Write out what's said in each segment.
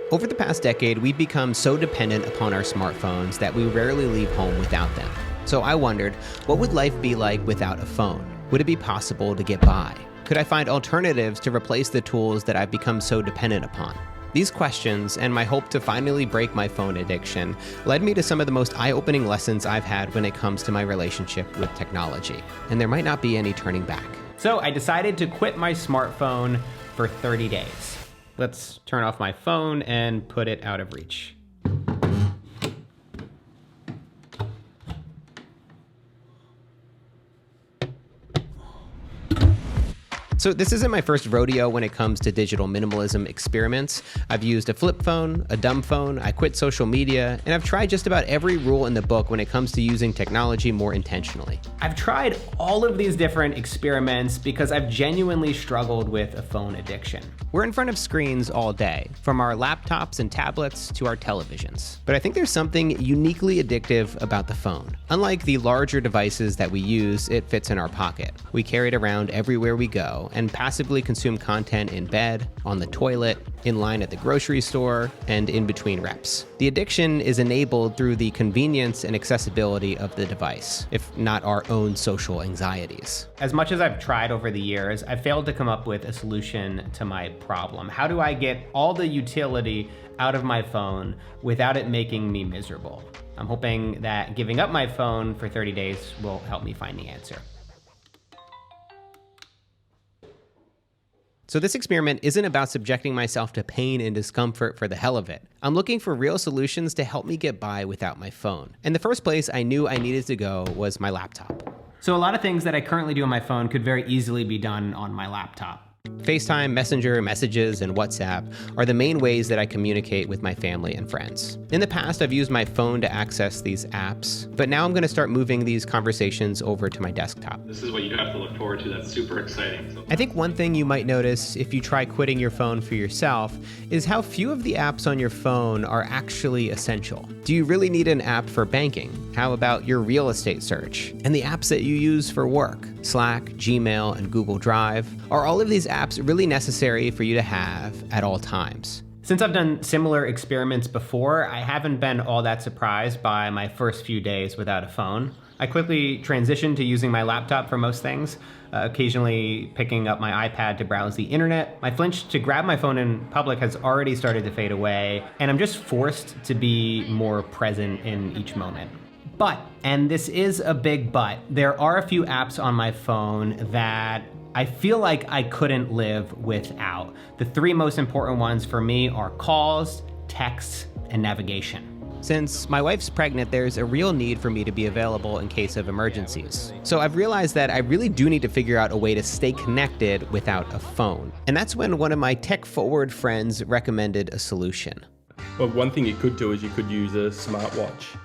Over the past decade, we've become so dependent upon our smartphones that we rarely leave home without them. So I wondered, what would life be like without a phone? Would it be possible to get by? Could I find alternatives to replace the tools that I've become so dependent upon? These questions, and my hope to finally break my phone addiction, led me to some of the most eye-opening lessons I've had when it comes to my relationship with technology. And there might not be any turning back. So I decided to quit my smartphone for 30 days. Let's turn off my phone and put it out of reach. So this isn't my first rodeo when it comes to digital minimalism experiments. I've used a flip phone, a dumb phone, I quit social media, and I've tried just about every rule in the book when it comes to using technology more intentionally. I've tried all of these different experiments because I've genuinely struggled with a phone addiction. We're in front of screens all day, from our laptops and tablets to our televisions. But I think there's something uniquely addictive about the phone. Unlike the larger devices that we use, it fits in our pocket. We carry it around everywhere we go and passively consume content in bed, on the toilet, in line at the grocery store, and in between reps. The addiction is enabled through the convenience and accessibility of the device, if not our own social anxieties. As much as I've tried over the years, I've failed to come up with a solution to my problem. How do I get all the utility out of my phone without it making me miserable? I'm hoping that giving up my phone for 30 days will help me find the answer. So this experiment isn't about subjecting myself to pain and discomfort for the hell of it. I'm looking for real solutions to help me get by without my phone. And the first place I knew I needed to go was my laptop. So a lot of things that I currently do on my phone could very easily be done on my laptop. FaceTime, Messenger, Messages, and WhatsApp are the main ways that I communicate with my family and friends. In the past, I've used my phone to access these apps, but now I'm going to start moving these conversations over to my desktop. This is what you have to look forward to. That's super exciting. I think one thing you might notice if you try quitting your phone for yourself is how few of the apps on your phone are actually essential. Do you really need an app for banking? How about your real estate search? And the apps that you use for work? Slack, Gmail, and Google Drive? Are all of these apps really necessary for you to have at all times? Since I've done similar experiments before, I haven't been all that surprised by my first few days without a phone. I quickly transitioned to using my laptop for most things, occasionally picking up my iPad to browse the internet. My flinch to grab my phone in public has already started to fade away, and I'm just forced to be more present in each moment. But, and this is a big but, there are a few apps on my phone that I feel like I couldn't live without. The three most important ones for me are calls, texts, and navigation. Since my wife's pregnant, there's a real need for me to be available in case of emergencies. So I've realized that I really do need to figure out a way to stay connected without a phone. And that's when one of my tech-forward friends recommended a solution. Well, one thing you could do is you could use a smartwatch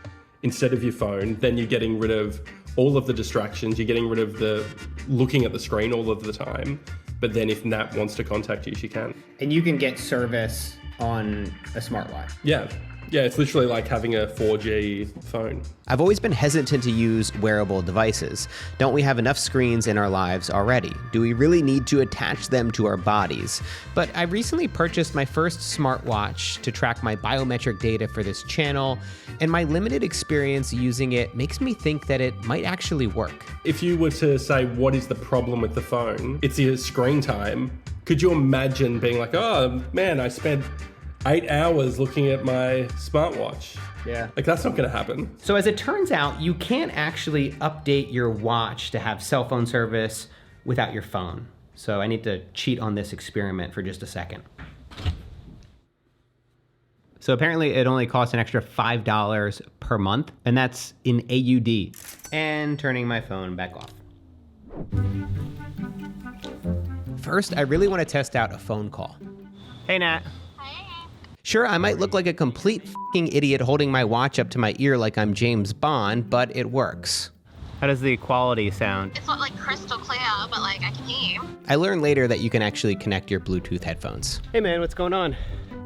instead of your phone. Then you're getting rid of all of the distractions. You're getting rid of the looking at the screen all of the time. But then if Nat wants to contact you, she can. And you can get service on a smartwatch. Yeah, it's literally like having a 4G phone. I've always been hesitant to use wearable devices. Don't we have enough screens in our lives already? Do we really need to attach them to our bodies? But I recently purchased my first smartwatch to track my biometric data for this channel, and my limited experience using it makes me think that it might actually work. If you were to say, what is the problem with the phone? It's your screen time. Could you imagine being like, oh man, I spent 8 hours looking at my smartwatch? Yeah. Like, that's not gonna happen. So as it turns out, you can't actually update your watch to have cell phone service without your phone. So I need to cheat on this experiment for just a second. So apparently it only costs an extra $5 per month, and that's in AUD. And turning my phone back off. First, I really want to test out a phone call. Hey, Nat. Sure, I might look like a complete f***ing idiot holding my watch up to my ear like I'm James Bond, but it works. How does the quality sound? It's not like crystal clear, but like I can hear you. I learned later that you can actually connect your Bluetooth headphones. Hey man, what's going on?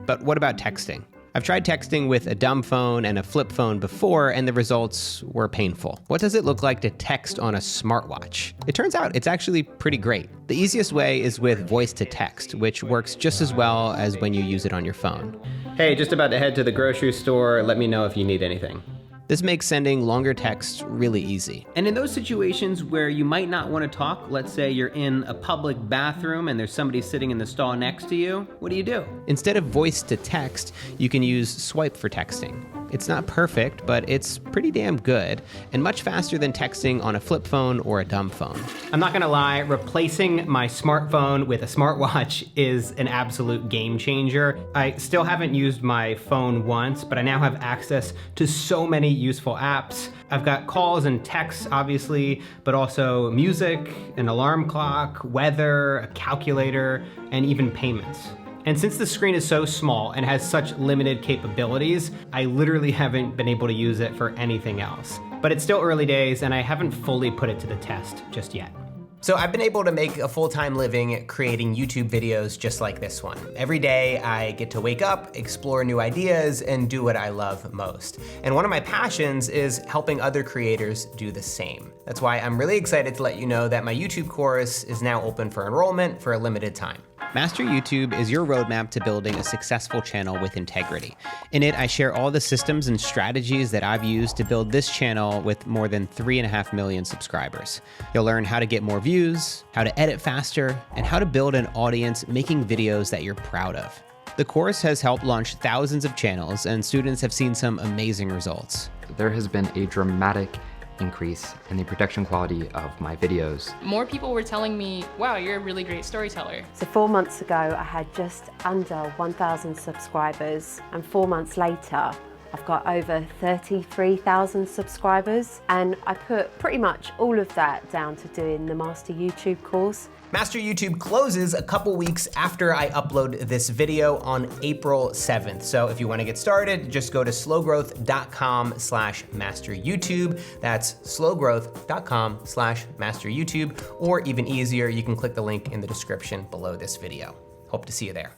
But what about texting? I've tried texting with a dumb phone and a flip phone before, and the results were painful. What does it look like to text on a smartwatch? It turns out it's actually pretty great. The easiest way is with voice to text, which works just as well as when you use it on your phone. Hey, just about to head to the grocery store. Let me know if you need anything. This makes sending longer texts really easy. And in those situations where you might not want to talk, let's say you're in a public bathroom and there's somebody sitting in the stall next to you, what do? Instead of voice to text, you can use swipe for texting. It's not perfect, but it's pretty damn good and much faster than texting on a flip phone or a dumb phone. I'm not gonna lie, replacing my smartphone with a smartwatch is an absolute game changer. I still haven't used my phone once, but I now have access to so many useful apps. I've got calls and texts, obviously, but also music, an alarm clock, weather, a calculator, and even payments. And since the screen is so small and has such limited capabilities, I literally haven't been able to use it for anything else. But it's still early days and I haven't fully put it to the test just yet. So I've been able to make a full-time living creating YouTube videos just like this one. Every day I get to wake up, explore new ideas, and do what I love most. And one of my passions is helping other creators do the same. That's why I'm really excited to let you know that my YouTube course is now open for enrollment for a limited time. Master YouTube is your roadmap to building a successful channel with integrity. In it, I share all the systems and strategies that I've used to build this channel with more than 3.5 million subscribers. You'll learn how to get more views, how to edit faster, and how to build an audience making videos that you're proud of. The course has helped launch thousands of channels, and students have seen some amazing results. There has been a dramatic increase in the production quality of my videos. More people were telling me, wow, you're a really great storyteller. So 4 months ago, I had just under 1,000 subscribers, and 4 months later, I've got over 33,000 subscribers, and I put pretty much all of that down to doing the Master YouTube course. Master YouTube closes a couple weeks after I upload this video on April 7th. So if you want to get started, just go to slowgrowth.com/masteryoutube. That's slowgrowth.com/masteryoutube, or even easier, you can click the link in the description below this video. Hope to see you there.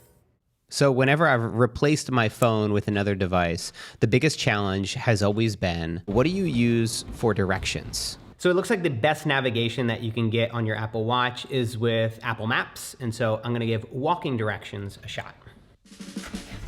So whenever I've replaced my phone with another device, the biggest challenge has always been, what do you use for directions? So it looks like the best navigation that you can get on your Apple Watch is with Apple Maps. And so I'm gonna give walking directions a shot.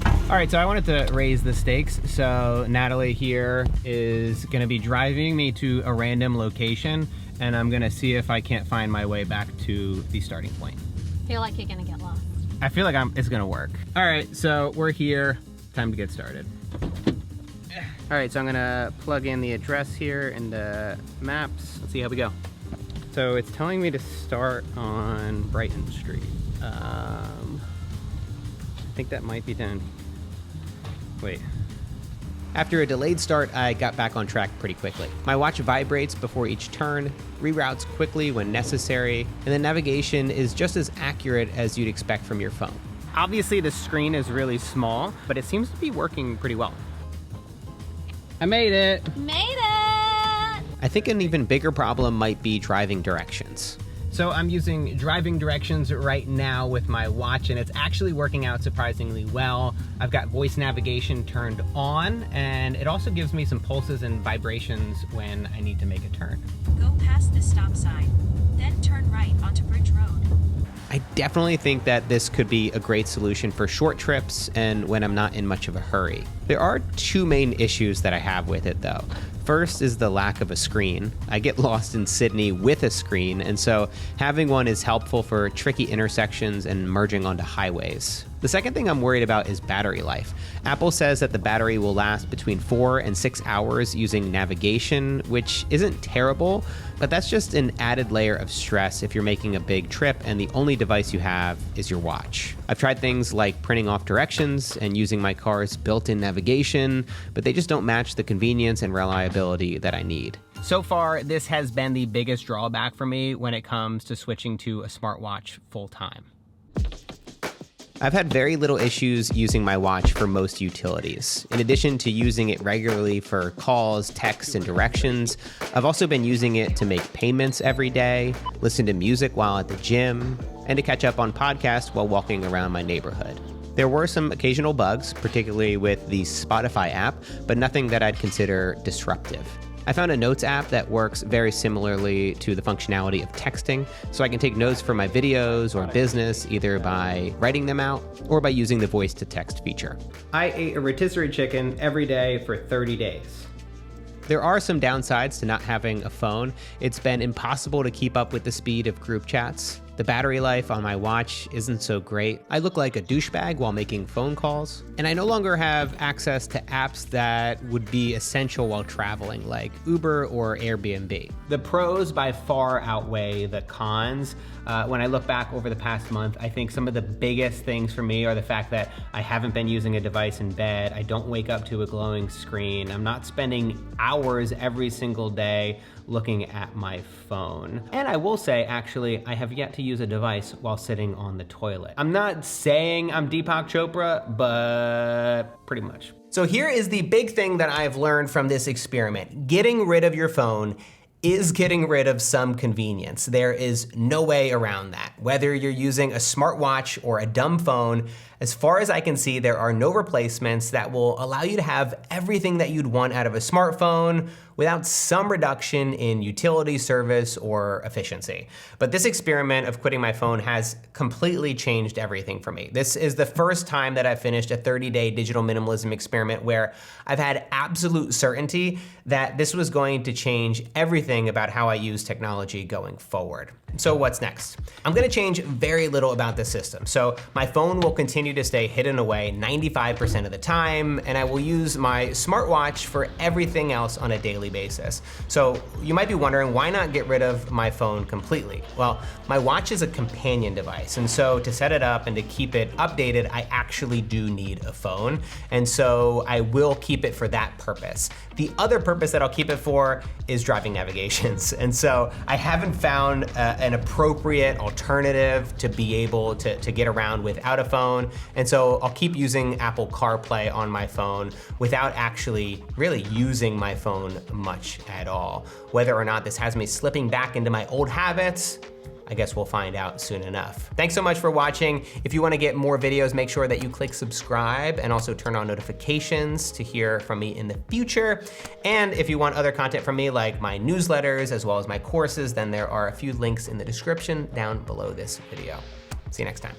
All right, so I wanted to raise the stakes. So Natalie here is gonna be driving me to a random location, and I'm gonna see if I can't find my way back to the starting point. I feel like you're gonna get lost. I feel like it's gonna work. All right, so we're here, time to get started. All right, so I'm gonna plug in the address here into Maps. Let's see how we go. So it's telling me to start on Brighton Street. I think that might be done. Wait. After a delayed start, I got back on track pretty quickly. My watch vibrates before each turn, reroutes quickly when necessary, and the navigation is just as accurate as you'd expect from your phone. Obviously the screen is really small, but it seems to be working pretty well. I made it. Made it! I think an even bigger problem might be driving directions. So I'm using driving directions right now with my watch, and it's actually working out surprisingly well. I've got voice navigation turned on, and it also gives me some pulses and vibrations when I need to make a turn. Go past the stop sign, then turn right onto Bridge Road. I definitely think that this could be a great solution for short trips and when I'm not in much of a hurry. There are two main issues that I have with it though. First is the lack of a screen. I get lost in Sydney with a screen, and so having one is helpful for tricky intersections and merging onto highways. The second thing I'm worried about is battery life. Apple says that the battery will last between 4 and 6 hours using navigation, which isn't terrible, but that's just an added layer of stress if you're making a big trip and the only device you have is your watch. I've tried things like printing off directions and using my car's built-in navigation, but they just don't match the convenience and reliability that I need. So far, this has been the biggest drawback for me when it comes to switching to a smartwatch full-time. I've had very little issues using my watch for most utilities. In addition to using it regularly for calls, texts, and directions, I've also been using it to make payments every day, listen to music while at the gym, and to catch up on podcasts while walking around my neighborhood. There were some occasional bugs, particularly with the Spotify app, but nothing that I'd consider disruptive. I found a notes app that works very similarly to the functionality of texting, so I can take notes for my videos or business either by writing them out or by using the voice to text feature. I ate a rotisserie chicken every day for 30 days. There are some downsides to not having a phone. It's been impossible to keep up with the speed of group chats. The battery life on my watch isn't so great. I look like a douchebag while making phone calls. And I no longer have access to apps that would be essential while traveling, like Uber or Airbnb. The pros by far outweigh the cons. When I look back over the past month, I think some of the biggest things for me are the fact that I haven't been using a device in bed. I don't wake up to a glowing screen. I'm not spending hours every single day looking at my phone. And I will say, actually, I have yet to use a device while sitting on the toilet. I'm not saying I'm Deepak Chopra, but pretty much. So here is the big thing that I've learned from this experiment. Getting rid of your phone is getting rid of some convenience. There is no way around that. Whether you're using a smartwatch or a dumb phone, as far as I can see, there are no replacements that will allow you to have everything that you'd want out of a smartphone without some reduction in utility, service, or efficiency. But this experiment of quitting my phone has completely changed everything for me. This is the first time that I've finished a 30-day digital minimalism experiment where I've had absolute certainty that this was going to change everything about how I use technology going forward. So what's next? I'm gonna change very little about the system. So my phone will continue to stay hidden away 95% of the time, and I will use my smartwatch for everything else on a daily basis. So you might be wondering, why not get rid of my phone completely? Well, my watch is a companion device, and so to set it up and to keep it updated, I actually do need a phone, and so I will keep it for that purpose. The other purpose that I'll keep it for is driving navigations, and so I haven't found an appropriate alternative to be able to get around without a phone, and so I'll keep using Apple CarPlay on my phone without actually really using my phone much at all. Whether or not this has me slipping back into my old habits, I guess we'll find out soon enough. Thanks so much for watching. If you want to get more videos, make sure that you click subscribe and also turn on notifications to hear from me in the future. And if you want other content from me, like my newsletters as well as my courses, then there are a few links in the description down below this video. See you next time.